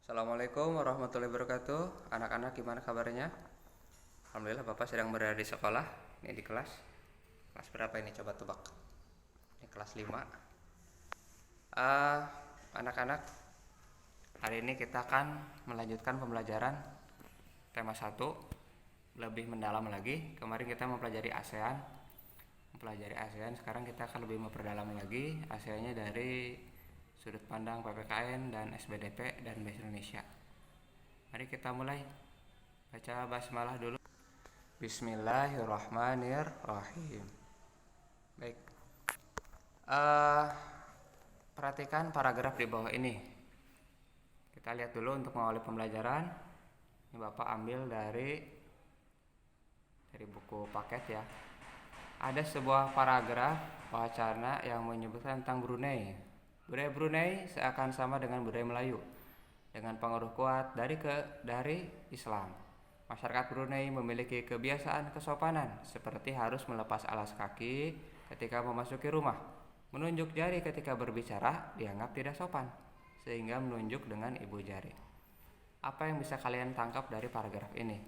Assalamualaikum warahmatullahi wabarakatuh. Anak-anak gimana kabarnya? Alhamdulillah Bapak sedang berada di sekolah. Ini di kelas. Kelas berapa ini? Coba tebak. Ini kelas 5. Anak-anak, hari ini kita akan melanjutkan pembelajaran tema 1 lebih mendalam lagi. Kemarin kita mempelajari ASEAN. Sekarang kita akan lebih memperdalam lagi ASEAN-nya dari sudut pandang PPKN dan SBDP dan Bahasa Indonesia. Mari kita mulai. Baca basmalah dulu. Bismillahirrahmanirrahim. Baik. Perhatikan paragraf di bawah ini. Kita lihat dulu untuk mengawali pembelajaran. Ini Bapak ambil dari buku paket ya. Ada sebuah paragraf wacana yang menyebutkan tentang Brunei. Budaya Brunei seakan sama dengan budaya Melayu, dengan pengaruh kuat dari Islam. Masyarakat Brunei memiliki kebiasaan kesopanan seperti harus melepas alas kaki ketika memasuki rumah. Menunjuk jari ketika berbicara dianggap tidak sopan, sehingga menunjuk dengan ibu jari. Apa yang bisa kalian tangkap dari paragraf ini?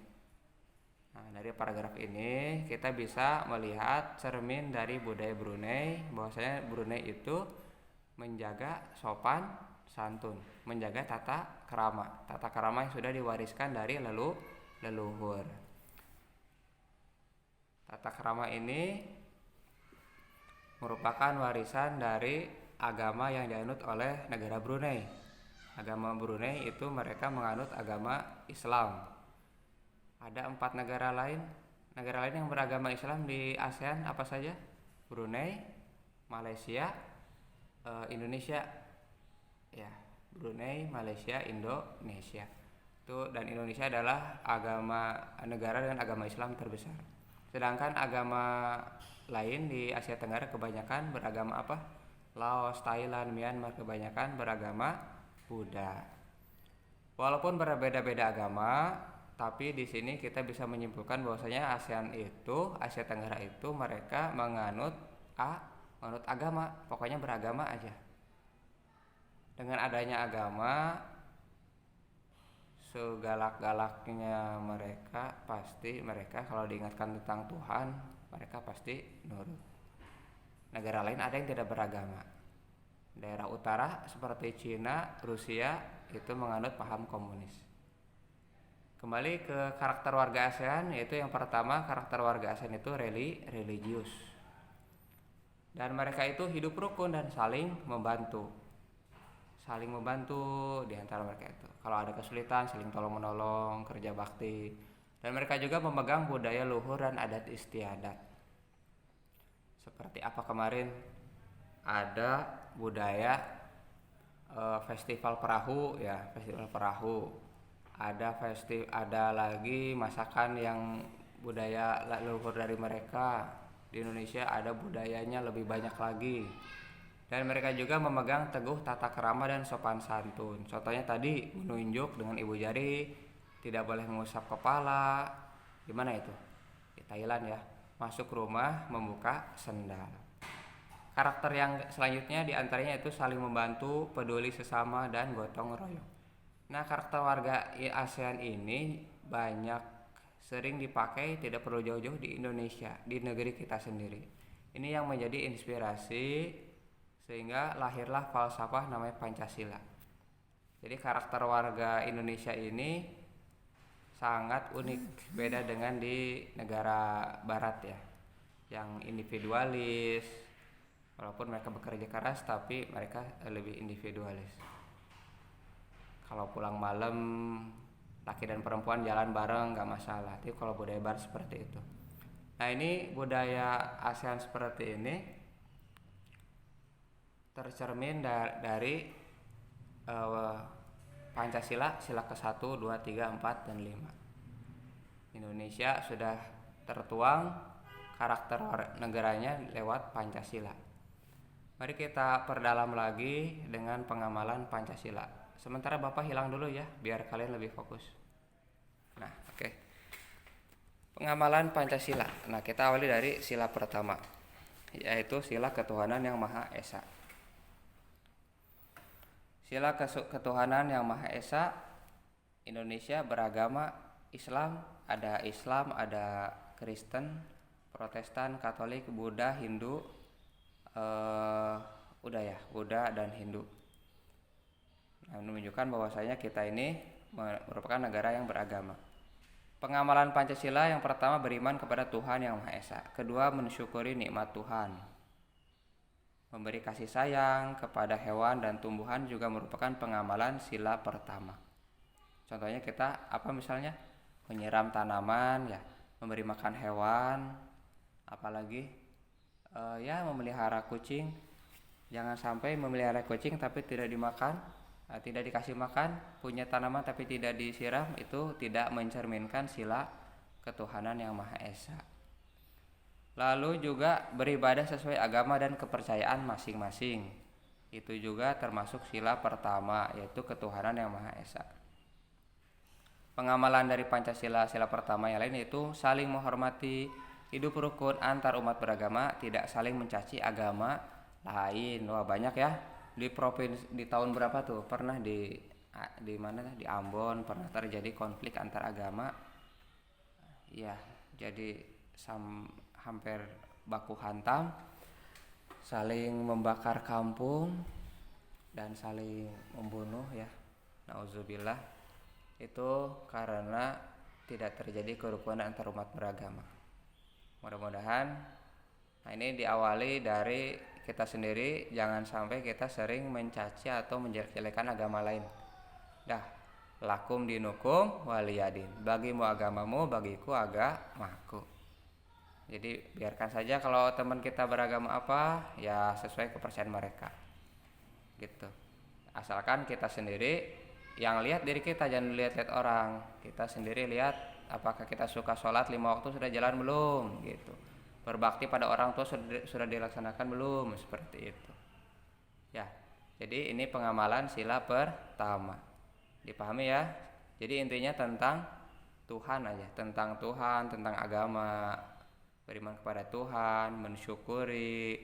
Nah, dari paragraf ini kita bisa melihat cermin dari budaya Brunei, bahwasanya Brunei itu menjaga sopan santun, menjaga tata krama yang sudah diwariskan dari leluhur. Tata krama ini merupakan warisan dari agama yang dianut oleh negara Brunei. Agama Brunei itu mereka menganut agama Islam. Ada 4 negara lain yang beragama Islam di ASEAN apa saja? Brunei, Malaysia, Indonesia, ya, Brunei, Malaysia, Indonesia. Dan Indonesia adalah negara dengan agama Islam terbesar. Sedangkan agama lain di Asia Tenggara kebanyakan beragama apa? Laos, Thailand, Myanmar kebanyakan beragama Buddha. Walaupun berbeda-beda agama, tapi di sini kita bisa menyimpulkan bahwasanya Asia Tenggara itu mereka menganut agama, pokoknya beragama aja. Dengan adanya agama, segalak-galaknya mereka kalau diingatkan tentang Tuhan, mereka pasti nurut. Negara lain ada yang tidak beragama. Daerah utara seperti Cina, Rusia itu menganut paham komunis. Kembali ke karakter warga ASEAN, yaitu yang pertama, karakter warga ASEAN itu religius. Dan mereka itu hidup rukun dan saling membantu di antara mereka itu. Kalau ada kesulitan saling tolong-menolong, kerja bakti. Dan mereka juga memegang budaya luhur dan adat istiadat. Seperti apa kemarin ada budaya festival perahu. Ada lagi masakan yang budaya leluhur dari mereka. Di Indonesia ada budayanya lebih banyak lagi. Dan mereka juga memegang teguh tata krama dan sopan santun. Contohnya tadi menunjuk dengan ibu jari, tidak boleh mengusap kepala. Gimana itu? Di Thailand ya. Masuk rumah membuka sendal. Karakter yang selanjutnya diantaranya itu saling membantu, peduli sesama, dan gotong royong. Nah, karakter warga ASEAN ini sering dipakai, tidak perlu jauh-jauh di Indonesia, di negeri kita sendiri. Ini yang menjadi inspirasi sehingga lahirlah falsafah namanya Pancasila. Jadi karakter warga Indonesia ini sangat unik, beda dengan di negara barat ya, yang individualis. Walaupun mereka bekerja keras, tapi mereka lebih individualis. Kalau pulang malam, laki dan perempuan jalan bareng gak masalah. Tapi kalau budaya barat seperti itu. Nah, ini budaya ASEAN seperti ini tercermin dari Pancasila, sila ke-1, 2, 3, 4, dan 5. Indonesia sudah tertuang karakter negaranya lewat Pancasila. Mari kita perdalam lagi dengan pengamalan Pancasila. Sementara Bapak hilang dulu ya, biar kalian lebih fokus. Nah, oke. Pengamalan Pancasila. Nah, kita awali dari sila pertama, yaitu sila ketuhanan yang Maha Esa. Sila ketuhanan yang Maha Esa Indonesia beragama Islam, ada Kristen, Protestan, Katolik, Buddha, Hindu, udah ya, Buddha dan Hindu. Nah, menunjukkan bahwasanya kita ini merupakan negara yang beragama. Pengamalan Pancasila yang pertama beriman kepada Tuhan Yang Maha Esa. Kedua, mensyukuri nikmat Tuhan. Memberi kasih sayang kepada hewan dan tumbuhan juga merupakan pengamalan sila pertama. Contohnya kita misalnya menyiram tanaman ya, memberi makan hewan, apalagi memelihara kucing. Jangan sampai memelihara kucing tapi tidak dimakan, tidak dikasih makan, punya tanaman tapi tidak disiram, itu tidak mencerminkan sila ketuhanan Yang Maha Esa. Lalu juga beribadah sesuai agama dan kepercayaan masing-masing. Itu juga termasuk sila pertama, yaitu ketuhanan Yang Maha Esa. Pengamalan dari Pancasila sila pertama yang lain yaitu saling menghormati, hidup rukun antar umat beragama, tidak saling mencaci agama lain. Wah, banyak ya. Di tahun berapa tuh pernah di mana, di Ambon pernah terjadi konflik antar agama. Ya, jadi hampir baku hantam, saling membakar kampung dan saling membunuh ya. Nauzubillah. Itu karena tidak terjadi kerukunan antar umat beragama. Mudah-mudahan ini diawali dari kita sendiri, jangan sampai kita sering mencaci atau menjelek-jelekan agama lain. Lakum dinukum waliyadin. Bagimu agamamu, bagiku agamaku. Jadi biarkan saja kalau teman kita beragama apa, ya sesuai kepercayaan mereka. Gitu. Asalkan kita sendiri yang lihat diri kita, jangan lihat orang. Kita sendiri lihat apakah kita suka sholat 5 waktu sudah jalan belum gitu. Berbakti pada orang tua sudah dilaksanakan belum, seperti itu. Ya. Jadi ini pengamalan sila pertama. Dipahami ya? Jadi intinya tentang Tuhan aja, tentang Tuhan, tentang agama. Beriman kepada Tuhan, mensyukuri,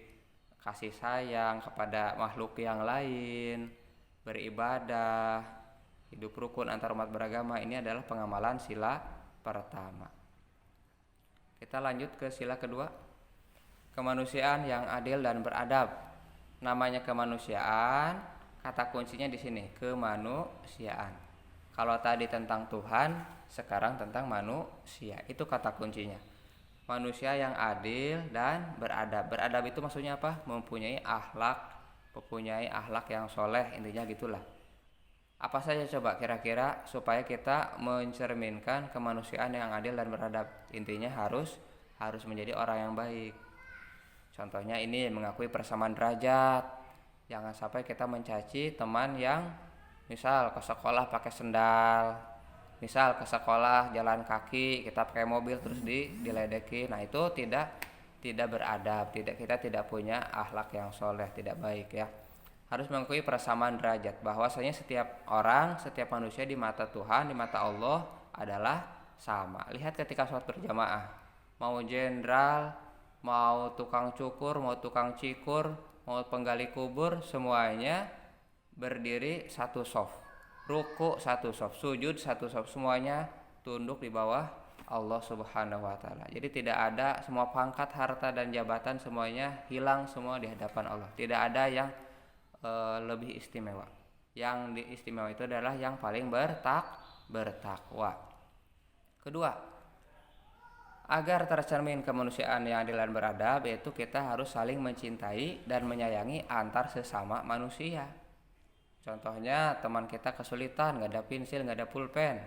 kasih sayang kepada makhluk yang lain, beribadah, hidup rukun antar umat beragama. Ini adalah pengamalan sila pertama. Kita lanjut ke sila kedua. Kemanusiaan yang adil dan beradab. Namanya kemanusiaan, kata kuncinya di sini, kemanusiaan. Kalau tadi tentang Tuhan, sekarang tentang manusia. Itu kata kuncinya. Manusia yang adil dan beradab. Beradab itu maksudnya apa? Mempunyai akhlak yang soleh, intinya gitulah. Apa saja coba kira-kira supaya kita mencerminkan kemanusiaan yang adil dan beradab? Intinya harus menjadi orang yang baik. Contohnya ini mengakui persamaan derajat. Jangan sampai kita mencaci teman yang misal ke sekolah pakai sendal, misal ke sekolah jalan kaki, kita pakai mobil terus diledekin. Nah, itu tidak beradab, kita tidak punya akhlak yang soleh, tidak baik ya. Harus mengakui persamaan derajat, bahwasanya setiap orang, setiap manusia di mata Tuhan, di mata Allah adalah sama. Lihat ketika sholat berjamaah, mau jenderal, mau tukang cukur, mau tukang cikur, mau penggali kubur, semuanya berdiri satu shaf, ruku satu shaf, sujud satu shaf, semuanya tunduk di bawah Allah Subhanahu wa taala. Jadi tidak ada semua pangkat, harta dan jabatan semuanya hilang semua di hadapan Allah. Tidak ada yang lebih istimewa. Yang istimewa itu adalah yang paling bertakwa. Kedua, agar tercermin kemanusiaan yang adil dan beradab, yaitu kita harus saling mencintai dan menyayangi antar sesama manusia. Contohnya teman kita kesulitan, nggak ada pensil, nggak ada pulpen,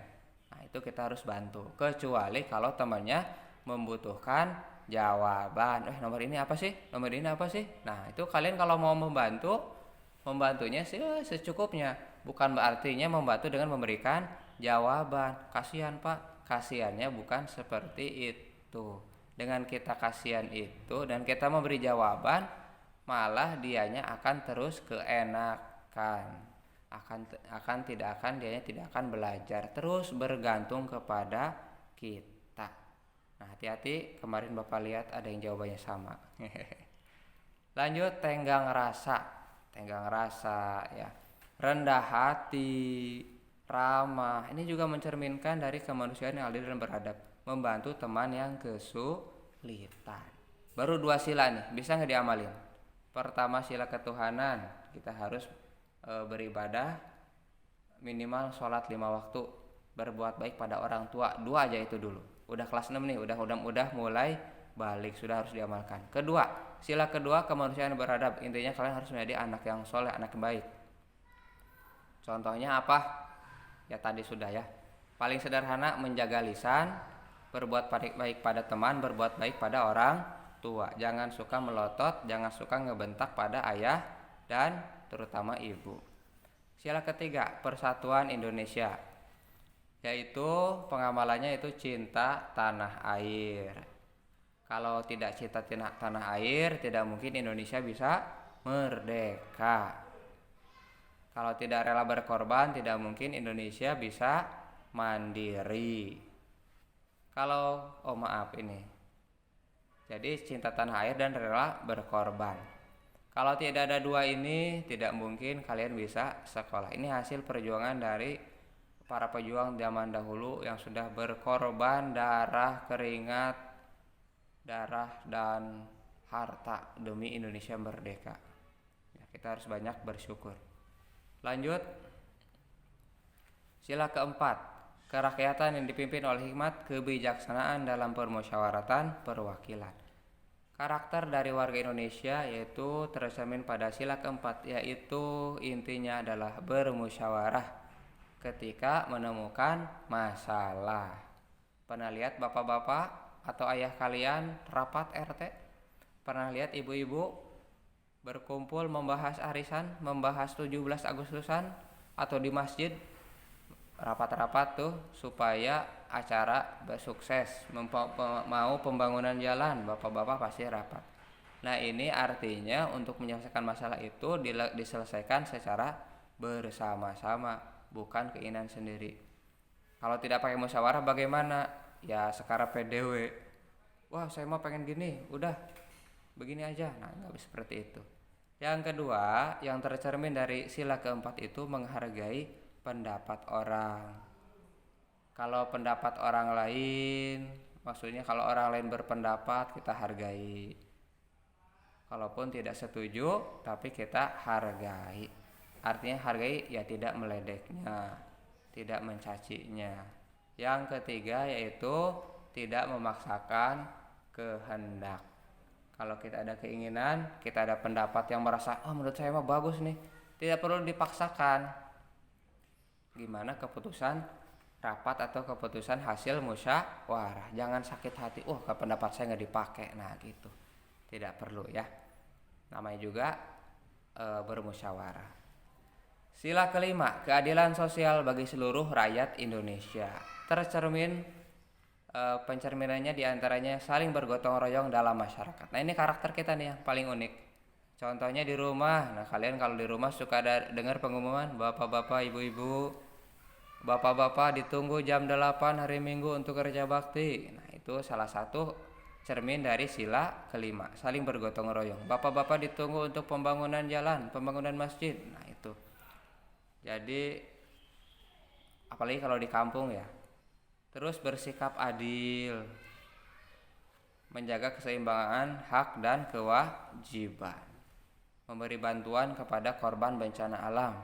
nah itu kita harus bantu. Kecuali kalau temannya membutuhkan jawaban, nomor ini apa sih? Nah itu kalian kalau mau membantunya sih secukupnya, bukan berartinya membantu dengan memberikan jawaban. Kasihan Pak, kasihannya bukan seperti itu. Dengan kita kasihan itu dan kita memberi jawaban, malah dianya akan terus keenakan, dianya tidak akan belajar, terus bergantung kepada kita. Nah, hati-hati, kemarin Bapak lihat ada yang jawabannya sama. Lanjut, tenggang rasa ya, rendah hati, ramah. Ini juga mencerminkan dari kemanusiaan yang adil dan beradab, membantu teman yang kesulitan. Baru 2 sila nih, bisa nggak diamalin? Pertama, sila ketuhanan, kita harus beribadah, minimal sholat 5 waktu, berbuat baik pada orang tua, 2 aja itu dulu. Udah kelas 6 nih, udah mulai balik, sudah harus diamalkan. Kedua, sila kedua kemanusiaan beradab, intinya kalian harus menjadi anak yang soleh, anak yang baik. Contohnya apa? Ya tadi sudah ya. Paling sederhana, menjaga lisan, berbuat baik pada teman, berbuat baik pada orang tua. Jangan suka melotot, jangan suka ngebentak pada ayah dan terutama ibu. Sila ketiga, persatuan Indonesia, yaitu pengamalannya itu cinta tanah air. Kalau tidak cinta tanah air, tidak mungkin Indonesia bisa merdeka. Kalau tidak rela berkorban, tidak mungkin Indonesia bisa mandiri. Jadi cinta tanah air dan rela berkorban. Kalau tidak ada 2 ini, tidak mungkin kalian bisa sekolah. Ini hasil perjuangan dari para pejuang zaman dahulu yang sudah berkorban darah, keringat, darah dan harta demi Indonesia merdeka. Ya, kita harus banyak bersyukur. Lanjut, sila keempat, kerakyatan yang dipimpin oleh hikmat kebijaksanaan dalam permusyawaratan perwakilan. Karakter dari warga Indonesia yaitu tercermin pada sila keempat, yaitu intinya adalah bermusyawarah ketika menemukan masalah. Pernah lihat bapak-bapak atau ayah kalian rapat RT? Pernah lihat ibu-ibu berkumpul membahas arisan, membahas 17 Agustusan atau di masjid rapat-rapat tuh supaya acara sukses, mau pembangunan jalan, bapak-bapak pasti rapat. Nah, ini artinya untuk menyelesaikan masalah itu diselesaikan secara bersama-sama, bukan keinginan sendiri. Kalau tidak pakai musyawarah bagaimana? Ya sekarang PDW. Wah, saya mau pengen gini, udah begini aja. Nah, nggak bisa seperti itu. Yang kedua, yang tercermin dari sila keempat itu menghargai pendapat orang. Kalau pendapat orang lain, maksudnya kalau orang lain berpendapat kita hargai. Kalaupun tidak setuju, tapi kita hargai. Artinya hargai ya tidak meledeknya, tidak mencacinya. Yang ketiga yaitu tidak memaksakan kehendak. Kalau kita ada keinginan, kita ada pendapat yang merasa, menurut saya mah bagus nih, tidak perlu dipaksakan. Gimana keputusan rapat atau keputusan hasil musyawarah? Jangan sakit hati, pendapat saya nggak dipakai, nah gitu. Tidak perlu ya. Namanya juga bermusyawarah. Sila kelima, keadilan sosial bagi seluruh rakyat Indonesia. Tercermin pencerminannya diantaranya saling bergotong royong dalam masyarakat. Nah, ini karakter kita nih yang paling unik. Contohnya di rumah. Nah, kalian kalau di rumah suka dengar pengumuman bapak-bapak, ibu-ibu, bapak-bapak ditunggu jam 8 hari Minggu untuk kerja bakti. Nah, itu salah satu cermin dari sila kelima, saling bergotong royong. Bapak-bapak ditunggu untuk pembangunan jalan, pembangunan masjid. Nah, itu. Jadi apalagi kalau di kampung ya. Terus bersikap adil, menjaga keseimbangan hak dan kewajiban, memberi bantuan kepada korban bencana alam.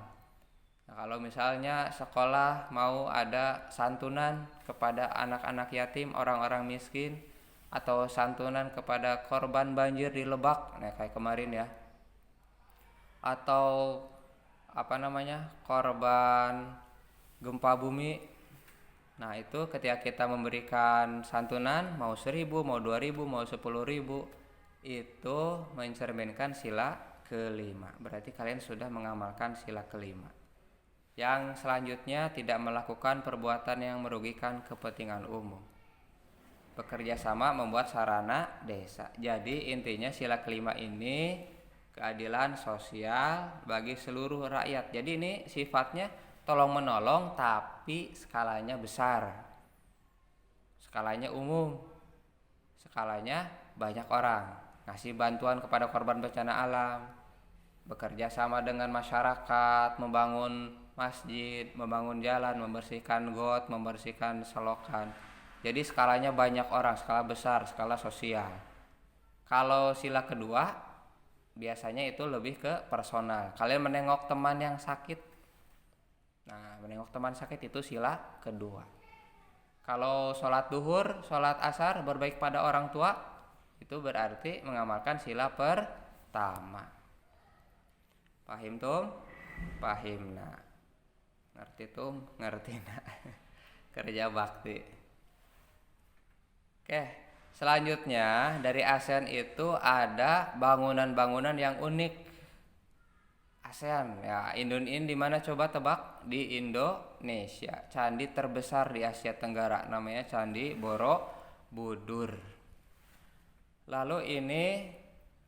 Nah, kalau misalnya sekolah mau ada santunan kepada anak-anak yatim, orang-orang miskin, atau santunan kepada korban banjir di Lebak, nah kayak kemarin ya, atau korban gempa bumi. Nah, itu ketika kita memberikan santunan, mau 1.000, mau 2.000, mau 10.000, itu mencerminkan sila kelima. Berarti kalian sudah mengamalkan sila kelima. Yang selanjutnya, tidak melakukan perbuatan yang merugikan kepentingan umum. Bekerja sama membuat sarana desa. Jadi intinya sila kelima ini keadilan sosial bagi seluruh rakyat. Jadi ini sifatnya tolong menolong tapi skalanya besar, skalanya umum, skalanya banyak orang. Ngasih bantuan kepada korban bencana alam, bekerja sama dengan masyarakat, membangun masjid, membangun jalan, membersihkan got, membersihkan selokan. Jadi skalanya banyak orang, skala besar, skala sosial. Kalau sila kedua biasanya itu lebih ke personal. Kalian menengok teman yang sakit. Nah, menengok teman sakit itu sila kedua. Kalau sholat duhur, sholat asar, berbaik pada orang tua, itu berarti mengamalkan sila pertama. Pahim tum? Pahim nah. Ngerti tum? Ngerti nah. Kerja bakti. Oke, selanjutnya dari ASEAN itu ada bangunan-bangunan yang unik. ASEAN ya, Indon di mana coba tebak? Di Indonesia. Candi terbesar di Asia Tenggara namanya Candi Borobudur. Lalu ini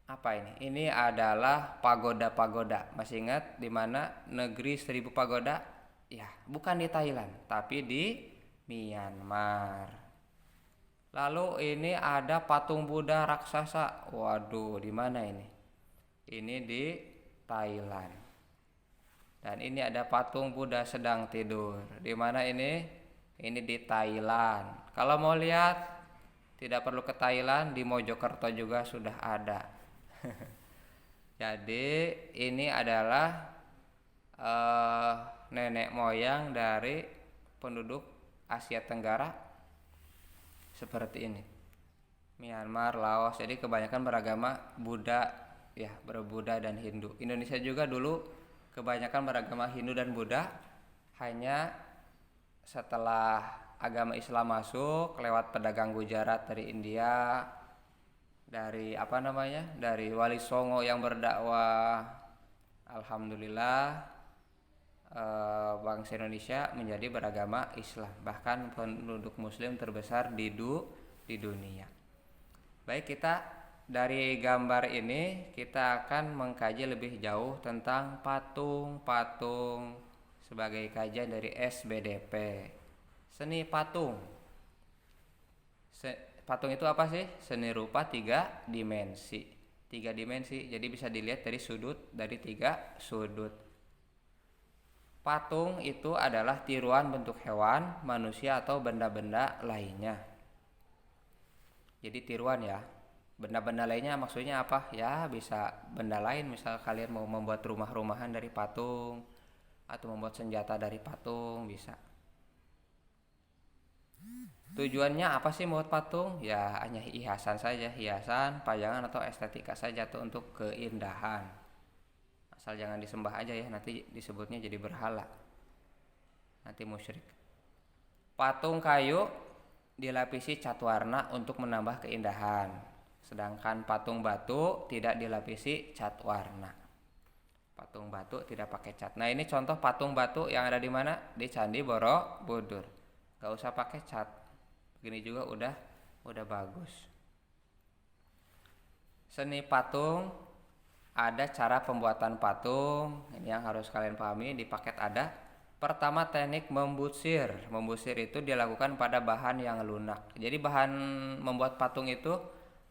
apa ini? Ini adalah pagoda-pagoda. Masih ingat di mana negeri 1000 pagoda? Ya, bukan di Thailand, tapi di Myanmar. Lalu ini ada patung Buddha raksasa. Waduh, di mana ini? Ini di Thailand. Dan ini ada patung Buddha sedang tidur. Di mana ini? Ini di Thailand. Kalau mau lihat, tidak perlu ke Thailand, di Mojokerto juga sudah ada. Jadi ini adalah nenek moyang dari penduduk Asia Tenggara seperti ini. Myanmar, Laos, jadi kebanyakan beragama Buddha ya, berbuddha dan Hindu. Indonesia juga dulu kebanyakan beragama Hindu dan Buddha. Hanya setelah agama Islam masuk lewat pedagang Gujarat dari India, dari dari Wali Songo yang berdakwah, alhamdulillah bangsa Indonesia menjadi beragama Islam, bahkan penduduk muslim terbesar di dunia. Baik, kita dari gambar ini kita akan mengkaji lebih jauh tentang patung-patung sebagai kajian dari SBDP. Seni patung. Patung itu apa sih? Seni rupa 3 dimensi. 3 dimensi, jadi bisa dilihat dari 3 sudut. Patung itu adalah tiruan bentuk hewan, manusia atau benda-benda lainnya. Jadi tiruan ya. Benda-benda lainnya maksudnya apa? Ya bisa benda lain, misal kalian mau membuat rumah-rumahan dari patung atau membuat senjata dari patung bisa. Tujuannya apa sih membuat patung? Ya hanya hiasan saja, hiasan, pajangan atau estetika saja tuh untuk keindahan. Asal jangan disembah aja ya, nanti disebutnya jadi berhala, nanti musyrik. Patung kayu dilapisi cat warna untuk menambah keindahan, sedangkan patung batu tidak dilapisi cat warna. Patung batu tidak pakai cat. Nah ini contoh patung batu yang ada di mana? Di Candi Borobudur. Gak usah pakai cat, begini juga udah bagus. Seni patung, ada cara pembuatan patung. Ini yang harus kalian pahami. Di paket ada. Pertama, teknik membusir. Membusir itu dilakukan pada bahan yang lunak. Jadi bahan membuat patung itu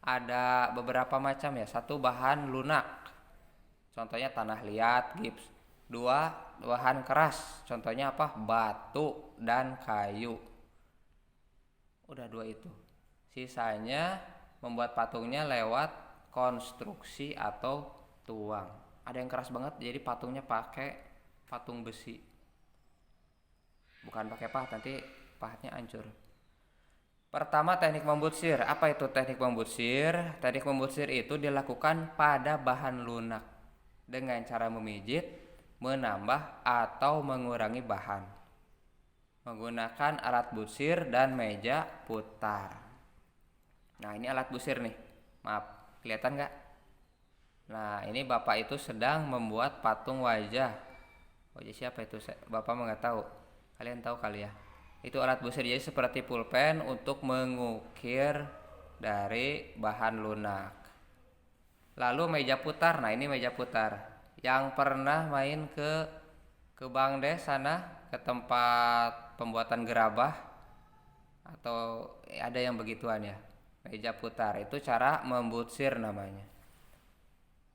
ada beberapa macam ya. 1, bahan lunak. Contohnya tanah liat, gips. 2, bahan keras. Contohnya apa? Batu dan kayu. Udah 2 itu. Sisanya membuat patungnya lewat konstruksi atau tuang. Ada yang keras banget, jadi patungnya pakai patung besi, bukan pakai pahat, nanti pahatnya hancur. Pertama, teknik membusir. Apa itu teknik membusir? Teknik membusir itu dilakukan pada bahan lunak dengan cara memijit, menambah atau mengurangi bahan menggunakan alat busir dan meja putar. Nah ini alat busir nih, maaf, kelihatan nggak? Nah ini bapak itu sedang membuat patung wajah siapa itu? Bapak nggak tahu, kalian tahu kali ya. Itu alat busir, jadi seperti pulpen untuk mengukir dari bahan lunak. Lalu meja putar. Nah ini meja putar. Yang pernah main ke Bang Des sana, ke tempat pembuatan gerabah atau ada yang begituan ya, meja putar itu cara membusir namanya.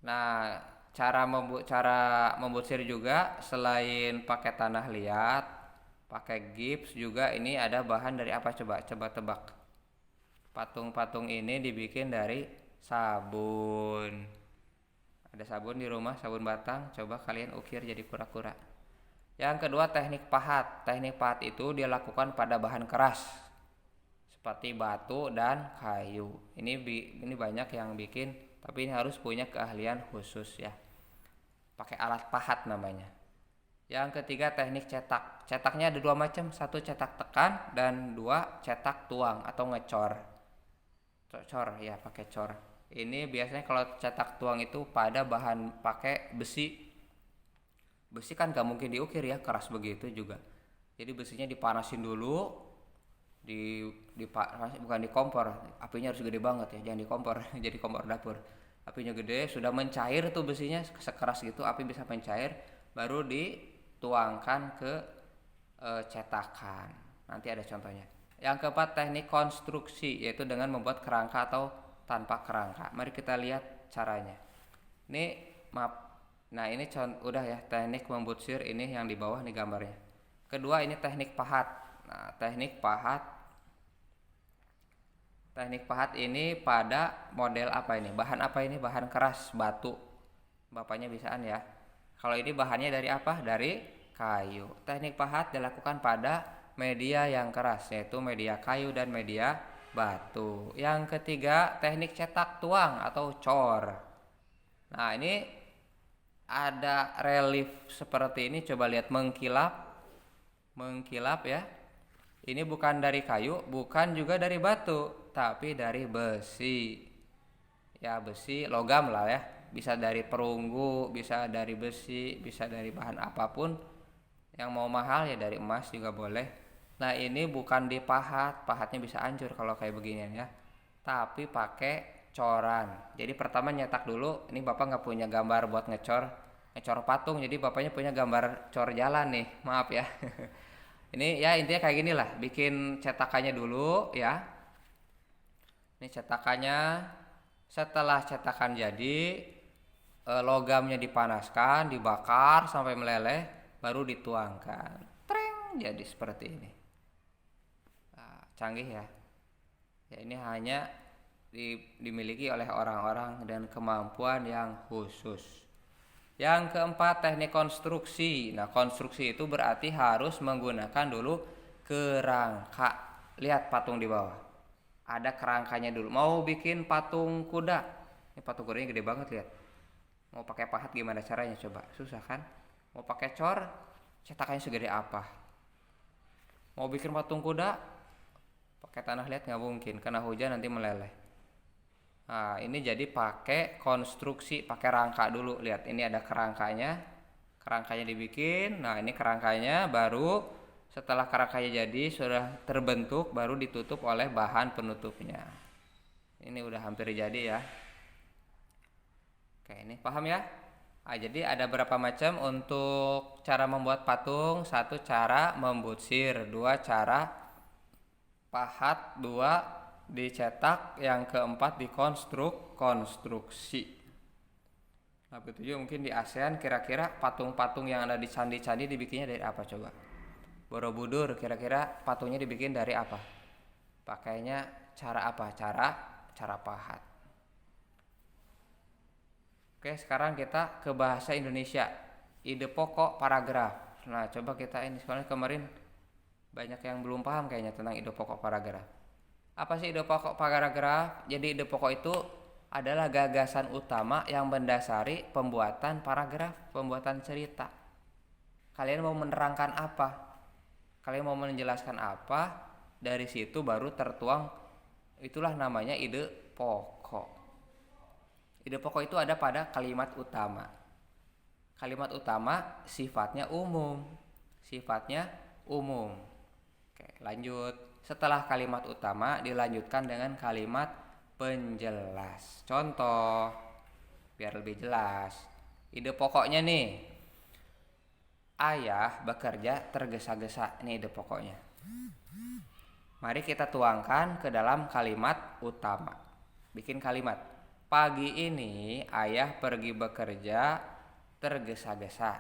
Nah cara membutsir juga selain pakai tanah liat, pakai gips juga, ini ada bahan dari apa, coba tebak. Patung-patung ini dibikin dari sabun. Ada sabun di rumah, sabun batang, coba kalian ukir jadi kura-kura. Yang kedua, teknik pahat. Teknik pahat itu dilakukan pada bahan keras seperti batu dan kayu. Ini banyak yang bikin, tapi ini harus punya keahlian khusus ya. Pakai alat pahat namanya. Yang ketiga, teknik cetak. Cetaknya ada dua macam, satu cetak tekan dan dua cetak tuang atau ngecor. Cor ya, pakai cor. Ini biasanya kalau cetak tuang itu pada bahan pakai besi. Besi kan gak mungkin diukir ya, keras begitu juga. Jadi besinya dipanasin dulu, bukan di kompor, apinya harus gede banget ya, jangan di kompor jadi kompor dapur. Apinya gede, sudah mencair tuh besinya sekeras gitu, api bisa mencair, baru dituangkan ke cetakan. Nanti ada contohnya. Yang keempat, teknik konstruksi, yaitu dengan membuat kerangka atau tanpa kerangka. Mari kita lihat caranya. Ini nah ini udah ya, teknik membutsir ini yang di bawah nih gambarnya. Kedua, ini teknik pahat. Nah, teknik pahat ini pada model apa ini? Bahan apa ini? Bahan keras, batu. Bapaknya bisaan ya. Kalau ini bahannya dari apa? Dari kayu. Teknik pahat dilakukan pada media yang keras, yaitu media kayu dan media batu. Yang ketiga, teknik cetak tuang atau cor. Nah, ini ada relief seperti ini, coba lihat, mengkilap ya. Ini bukan dari kayu, bukan juga dari batu, tapi dari besi. Ya, besi, logam lah ya. Bisa dari perunggu, bisa dari besi, bisa dari bahan apapun. Yang mau mahal ya dari emas juga boleh. Nah, ini bukan dipahat, pahatnya bisa hancur kalau kayak beginian ya. Tapi pakai coran. Jadi pertama nyetak dulu. Ini Bapak nggak punya gambar buat ngecor patung, jadi Bapaknya punya gambar cor jalan nih. Maaf ya. Ini ya intinya kayak gini lah. Bikin cetakannya dulu ya. Ini cetakannya. Setelah cetakan jadi, logamnya dipanaskan, dibakar sampai meleleh, baru dituangkan. Treng, jadi seperti ini. Canggih ya. Ya, ini hanya dimiliki oleh orang-orang dan kemampuan yang khusus. Yang keempat, teknik konstruksi. Nah, konstruksi itu berarti harus menggunakan dulu kerangka. Lihat patung di bawah. Ada kerangkanya dulu. Mau bikin patung kuda. Ini patung kudanya gede banget, lihat. Mau pakai pahat gimana caranya coba? Susah kan? Mau pakai cor, cetakannya segede apa? Mau bikin patung kuda, pakai tanah liat nggak mungkin, kena hujan nanti meleleh. Nah, ini jadi pakai konstruksi, pakai rangka dulu. Lihat, ini ada kerangkanya dibikin. Nah, ini kerangkanya, baru setelah kerangkanya jadi sudah terbentuk, baru ditutup oleh bahan penutupnya. Ini udah hampir jadi ya. Oke, ini paham ya? Nah, jadi ada berapa macam untuk cara membuat patung? Satu, cara membutsir. Dua, cara pahat. Dua, dicetak. Yang keempat, konstruksi. Nah, begitu juga mungkin di ASEAN, kira-kira patung-patung yang ada di candi-candi dibikinnya dari apa coba? Borobudur, kira-kira patungnya dibikin dari apa? Pakainya cara apa? Cara pahat. Oke, sekarang kita ke bahasa Indonesia. Ide pokok paragraf. Nah, coba kita ini, soalnya kemarin banyak yang belum paham kayaknya tentang ide pokok paragraf. Apa sih ide pokok paragraf? Jadi ide pokok itu adalah gagasan utama yang mendasari pembuatan paragraf, pembuatan cerita. Kalian mau menerangkan apa? Kalian mau menjelaskan apa? Dari situ baru tertuang, itulah namanya ide pokok. Ide pokok itu ada pada kalimat utama. Kalimat utama sifatnya umum. Oke, lanjut. Setelah kalimat utama dilanjutkan dengan kalimat penjelas. Contoh, biar lebih jelas. Ide pokoknya nih. Ayah bekerja tergesa-gesa. Ini ide pokoknya. Mari kita tuangkan ke dalam kalimat utama. Bikin kalimat. Pagi ini ayah pergi bekerja tergesa-gesa.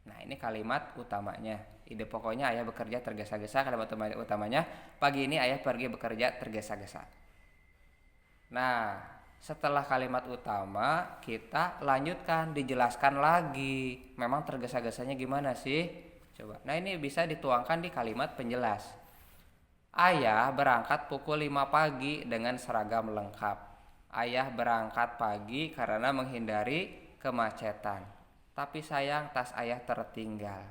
Nah, ini kalimat utamanya. Ide pokoknya ayah bekerja tergesa-gesa, kalimat utamanya pagi ini ayah pergi bekerja tergesa-gesa. Nah, setelah kalimat utama kita lanjutkan, dijelaskan lagi. Memang tergesa-gesanya gimana sih? Coba. Nah, ini bisa dituangkan di kalimat penjelas. Ayah berangkat pukul 5 pagi dengan seragam lengkap. Ayah berangkat pagi karena menghindari kemacetan. Tapi sayang tas ayah tertinggal.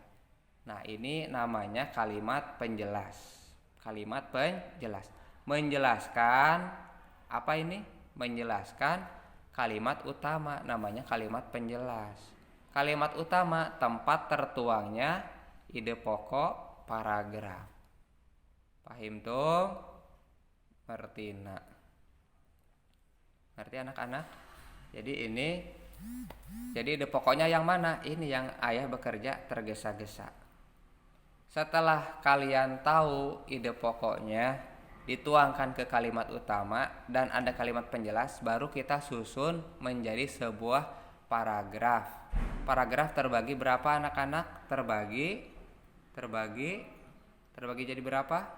Nah, ini namanya kalimat penjelas. Kalimat penjelas. Menjelaskan apa ini? Menjelaskan kalimat utama, namanya kalimat penjelas. Kalimat utama tempat tertuangnya ide pokok paragraf. Paham tuh? Ngerti nak? Ngerti anak-anak? Jadi ide pokoknya yang mana? Ini yang ayah bekerja tergesa-gesa. Setelah kalian tahu ide pokoknya, dituangkan ke kalimat utama dan ada kalimat penjelas, baru kita susun menjadi sebuah paragraf. Paragraf terbagi berapa anak-anak? Terbagi jadi berapa?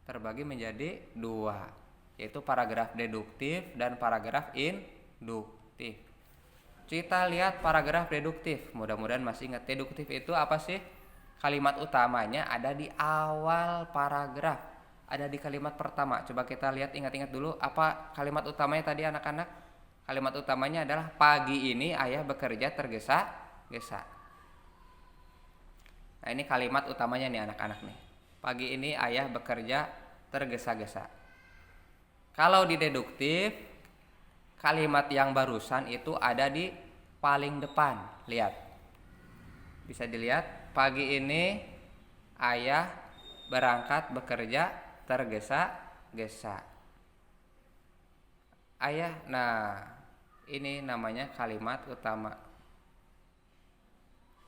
Terbagi menjadi 2. Yaitu paragraf deduktif dan paragraf induktif. Kita lihat paragraf deduktif. Mudah-mudahan masih ingat. Deduktif itu apa sih? Kalimat utamanya ada di awal paragraf. Ada di kalimat pertama. Coba kita lihat, ingat-ingat dulu apa kalimat utamanya tadi anak-anak. Kalimat utamanya adalah pagi ini ayah bekerja tergesa-gesa. Nah, ini kalimat utamanya nih anak-anak nih. Pagi ini ayah bekerja tergesa-gesa. Kalau di deduktif, kalimat yang barusan itu ada di paling depan. Lihat. Bisa dilihat, pagi ini ayah berangkat bekerja tergesa-gesa. Ayah, nah ini namanya kalimat utama.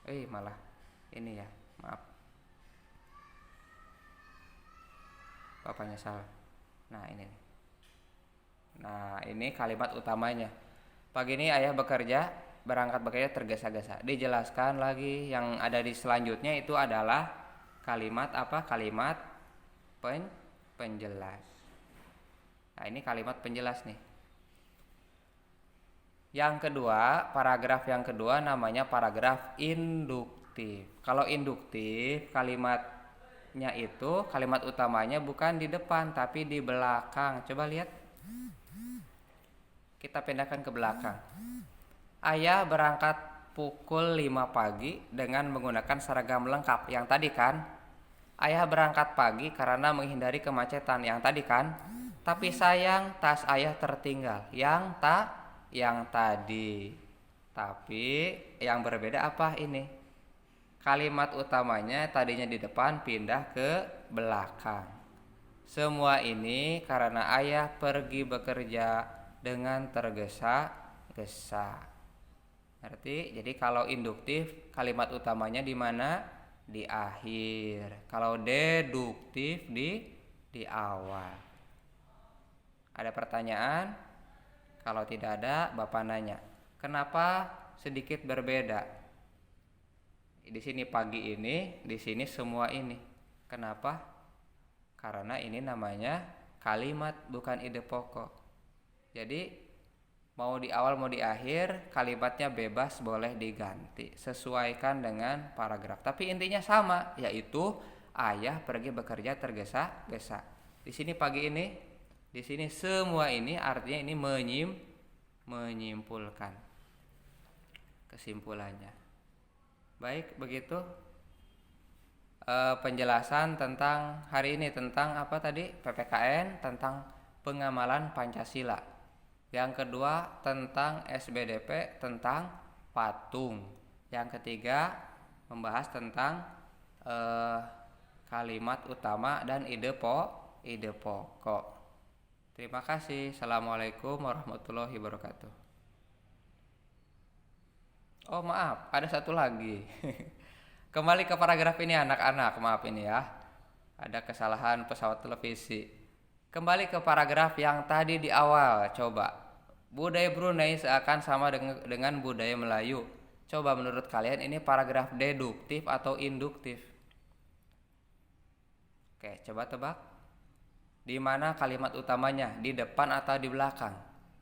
Malah ini ya, maaf. Bapaknya salah. Nah, ini nih. Nah, ini kalimat utamanya. Pagi ini ayah berangkat bekerja tergesa-gesa. Dijelaskan lagi yang ada di selanjutnya itu adalah kalimat apa? Kalimat penjelas. Nah, ini kalimat penjelas nih. Yang kedua, paragraf yang kedua namanya paragraf induktif. Kalau induktif, kalimatnya itu kalimat utamanya bukan di depan tapi di belakang. Coba lihat. Kita pindahkan ke belakang. Ayah berangkat pukul 5 pagi dengan menggunakan seragam lengkap. Yang tadi kan? Ayah berangkat pagi karena menghindari kemacetan. Yang tadi kan? Tapi sayang tas ayah tertinggal. Yang tadi. Tapi yang berbeda apa ini? Kalimat utamanya tadinya di depan pindah ke belakang. Semua ini karena ayah pergi bekerja dengan tergesa-gesa. Ngerti? Jadi kalau induktif kalimat utamanya di mana? Di akhir. Kalau deduktif di awal. Ada pertanyaan? Kalau tidak ada, Bapak nanya. Kenapa sedikit berbeda? Di sini pagi ini, di sini semua ini. Kenapa? Karena ini namanya kalimat bukan ide pokok. Jadi mau di awal mau di akhir kalimatnya bebas boleh diganti sesuaikan dengan paragraf. Tapi intinya sama, yaitu ayah pergi bekerja tergesa-gesa. Di sini pagi ini, di sini semua ini artinya ini menyimpulkan kesimpulannya. Baik, begitu penjelasan tentang hari ini tentang apa tadi? PPKN, tentang pengamalan Pancasila. Yang kedua tentang SBDP, tentang patung. Yang ketiga membahas tentang kalimat utama dan ide pokok. Terima kasih. Assalamualaikum warahmatullahi wabarakatuh. Oh maaf, ada satu lagi. Kembali ke paragraf ini anak-anak, maaf ini ya. Ada kesalahan pesawat televisi. Kembali ke paragraf yang tadi di awal, coba Budaya Brunei seakan sama dengan budaya Melayu. Coba menurut kalian ini paragraf deduktif atau induktif? Oke, coba tebak. Di mana kalimat utamanya? Di depan atau di belakang?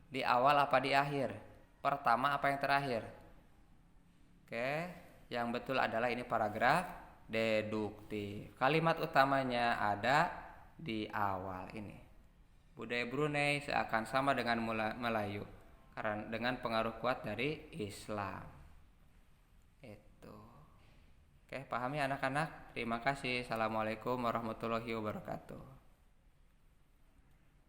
Di awal apa di akhir? Pertama apa yang terakhir? Oke, yang betul adalah ini paragraf deduktif. Kalimat utamanya ada di awal ini. Budaya Brunei seakan sama dengan Melayu karena dengan pengaruh kuat dari Islam. Itu. Oke, pahami anak-anak? Terima kasih. Assalamualaikum warahmatullahi wabarakatuh.